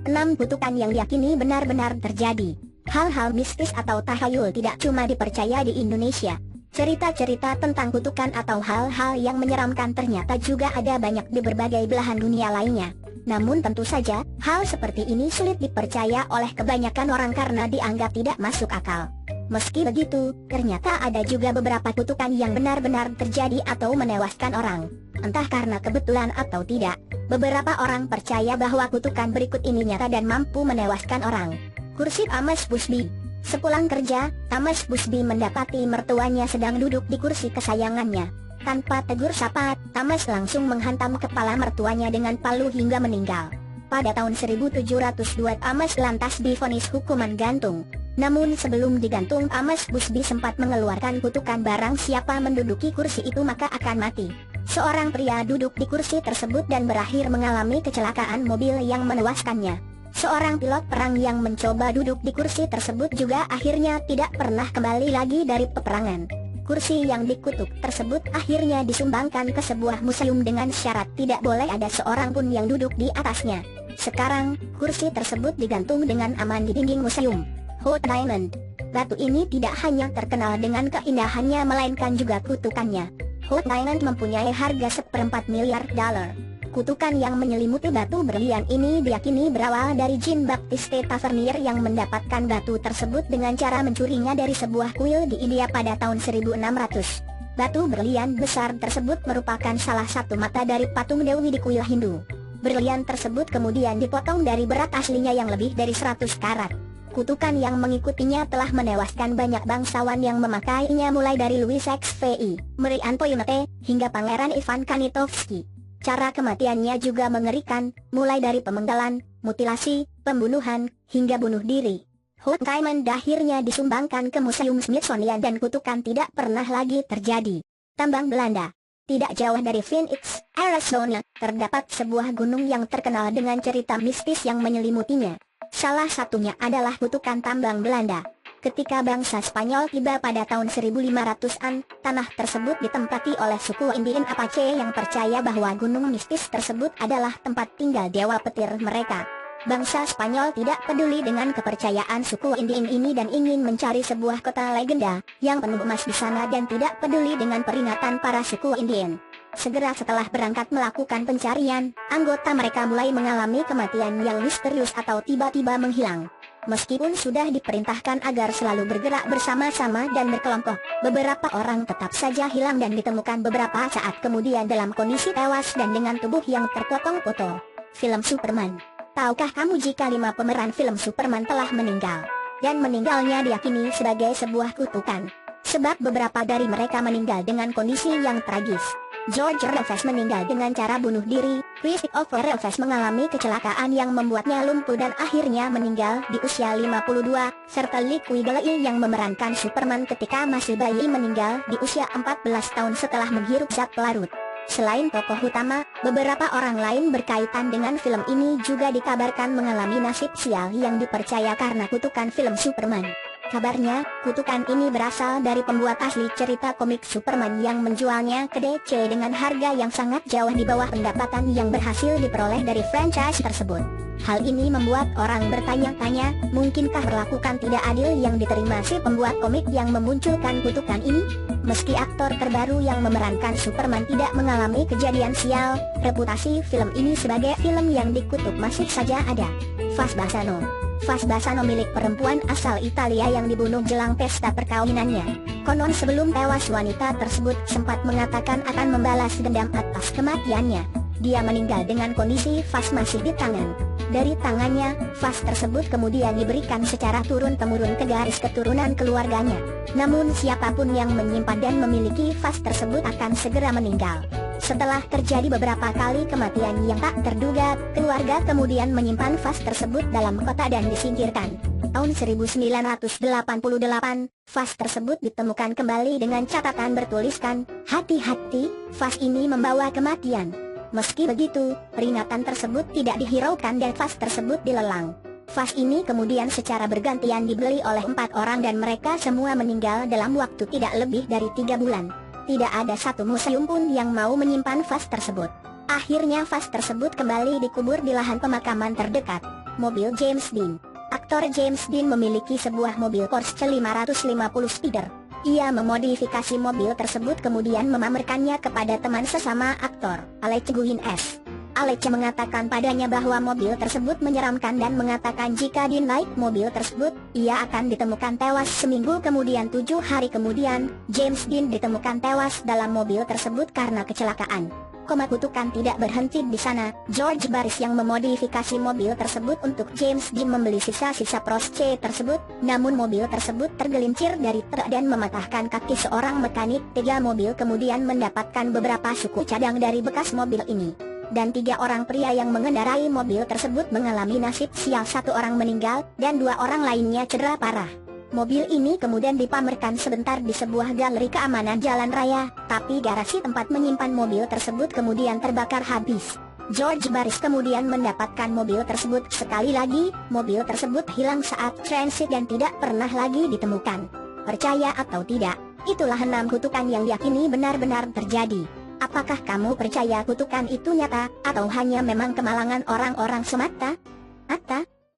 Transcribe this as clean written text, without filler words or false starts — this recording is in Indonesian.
6 kutukan yang diyakini benar-benar terjadi. Hal-hal mistis atau tahayul tidak cuma dipercaya di Indonesia. Cerita-cerita tentang kutukan atau hal-hal yang menyeramkan ternyata juga ada banyak di berbagai belahan dunia lainnya. Namun tentu saja, hal seperti ini sulit dipercaya oleh kebanyakan orang karena dianggap tidak masuk akal. Meski begitu, ternyata ada juga beberapa kutukan yang benar-benar terjadi atau menewaskan orang. Entah karena kebetulan atau tidak, beberapa orang percaya bahwa kutukan berikut ini nyata dan mampu menewaskan orang. Kursi Thomas Busby. Sepulang kerja, Thomas Busby mendapati mertuanya sedang duduk di kursi kesayangannya. Tanpa tegur sapa, Thomas langsung menghantam kepala mertuanya dengan palu hingga meninggal. Pada tahun 1702 Thomas lantas divonis hukuman gantung. Namun sebelum digantung, Thomas Busby sempat mengeluarkan kutukan barang siapa menduduki kursi itu maka akan mati. Seorang pria duduk di kursi tersebut dan berakhir mengalami kecelakaan mobil yang menewaskannya. Seorang pilot perang yang mencoba duduk di kursi tersebut juga akhirnya tidak pernah kembali lagi dari peperangan. Kursi yang dikutuk tersebut akhirnya disumbangkan ke sebuah museum dengan syarat tidak boleh ada seorang pun yang duduk di atasnya. Sekarang, kursi tersebut digantung dengan aman di dinding museum. Hood Diamond. Batu ini tidak hanya terkenal dengan keindahannya melainkan juga kutukannya. Hood Diamond mempunyai harga $1/4 miliar. Kutukan yang menyelimuti batu berlian ini diyakini berawal dari Jean Baptiste Tavernier yang mendapatkan batu tersebut dengan cara mencurinya dari sebuah kuil di India pada tahun 1600. Batu berlian besar tersebut merupakan salah satu mata dari patung Dewi di kuil Hindu. Berlian tersebut kemudian dipotong dari berat aslinya yang lebih dari 100 karat. Kutukan yang mengikutinya telah menewaskan banyak bangsawan yang memakainya mulai dari Louis XVI, Marie Antoinette, hingga Pangeran Ivan Kanitovsky. Cara kematiannya juga mengerikan, mulai dari pemenggalan, mutilasi, pembunuhan, hingga bunuh diri. Hood Diamond akhirnya disumbangkan ke Museum Smithsonian dan kutukan tidak pernah lagi terjadi. Tambang Belanda. Tidak jauh dari Phoenix, Arizona, terdapat sebuah gunung yang terkenal dengan cerita mistis yang menyelimutinya. Salah satunya adalah kutukan tambang Belanda. Ketika bangsa Spanyol tiba pada tahun 1500-an, tanah tersebut ditempati oleh suku Indian Apache yang percaya bahwa gunung mistis tersebut adalah tempat tinggal dewa petir mereka. Bangsa Spanyol tidak peduli dengan kepercayaan suku Indian ini dan ingin mencari sebuah kota legenda yang penuh emas di sana dan tidak peduli dengan peringatan para suku Indian. Segera setelah berangkat melakukan pencarian, anggota mereka mulai mengalami kematian yang misterius atau tiba-tiba menghilang. Meskipun sudah diperintahkan agar selalu bergerak bersama-sama dan berkelompok, beberapa orang tetap saja hilang dan ditemukan beberapa saat kemudian dalam kondisi tewas dan dengan tubuh yang terpotong-potong. Film Superman. Tahukah kamu jika 5 pemeran film Superman telah meninggal? Dan meninggalnya diyakini sebagai sebuah kutukan. Sebab beberapa dari mereka meninggal dengan kondisi yang tragis. George Reeves meninggal dengan cara bunuh diri. Christopher Reeves mengalami kecelakaan yang membuatnya lumpuh dan akhirnya meninggal di usia 52, serta Lee Quigley yang memerankan Superman ketika masih bayi meninggal di usia 14 tahun setelah menghirup zat pelarut. Selain tokoh utama, beberapa orang lain berkaitan dengan film ini juga dikabarkan mengalami nasib sial yang dipercaya karena kutukan film Superman. Kabarnya, kutukan ini berasal dari pembuat asli cerita komik Superman yang menjualnya ke DC dengan harga yang sangat jauh di bawah pendapatan yang berhasil diperoleh dari franchise tersebut. Hal ini membuat orang bertanya-tanya, mungkinkah perlakukan tidak adil yang diterima si pembuat komik yang memunculkan kutukan ini? Meski aktor terbaru yang memerankan Superman tidak mengalami kejadian sial, reputasi film ini sebagai film yang dikutuk masih saja ada. Faz Bassano milik perempuan asal Italia yang dibunuh jelang pesta perkawinannya. Konon sebelum tewas wanita tersebut sempat mengatakan akan membalas dendam atas kematiannya. Dia meninggal dengan kondisi vas masih di tangan. Dari tangannya, vas tersebut kemudian diberikan secara turun-temurun ke garis keturunan keluarganya. Namun siapapun yang menyimpan dan memiliki vas tersebut akan segera meninggal. Setelah terjadi beberapa kali kematian yang tak terduga, keluarga kemudian menyimpan vas tersebut dalam kotak dan disingkirkan. Tahun 1988, vas tersebut ditemukan kembali dengan catatan bertuliskan, "Hati-hati, vas ini membawa kematian." Meski begitu, peringatan tersebut tidak dihiraukan dan vas tersebut dilelang. Vas ini kemudian secara bergantian dibeli oleh 4 orang dan mereka semua meninggal dalam waktu tidak lebih dari 3 bulan. Tidak ada satu museum pun yang mau menyimpan vas tersebut. Akhirnya vas tersebut kembali dikubur di lahan pemakaman terdekat. Mobil James Dean. Aktor James Dean memiliki sebuah mobil Porsche 550 Spider. Ia memodifikasi mobil tersebut kemudian memamerkannya kepada teman sesama aktor, Alec Guinness S. Alec mengatakan padanya bahwa mobil tersebut menyeramkan dan mengatakan jika Dean naik mobil tersebut, ia akan ditemukan tewas. Seminggu kemudian 7 hari kemudian, James Dean ditemukan tewas dalam mobil tersebut karena kecelakaan. Kutukan tidak berhenti di sana. George Barris yang memodifikasi mobil tersebut untuk James Dean membeli sisa-sisa Porsche tersebut, namun mobil tersebut tergelincir dari truk dan mematahkan kaki seorang mekanik. 3 mobil kemudian mendapatkan beberapa suku cadang dari bekas mobil ini. Dan 3 orang pria yang mengendarai mobil tersebut mengalami nasib sial, 1 orang meninggal, dan 2 orang lainnya cedera parah. Mobil ini kemudian dipamerkan sebentar di sebuah galeri keamanan jalan raya, tapi garasi tempat menyimpan mobil tersebut kemudian terbakar habis. George Barris kemudian mendapatkan mobil tersebut. Sekali lagi, mobil tersebut hilang saat transit dan tidak pernah lagi ditemukan. Percaya atau tidak, itulah 6 kutukan yang diyakini benar-benar terjadi. Apakah kamu percaya kutukan itu nyata, atau hanya memang kemalangan orang-orang semata?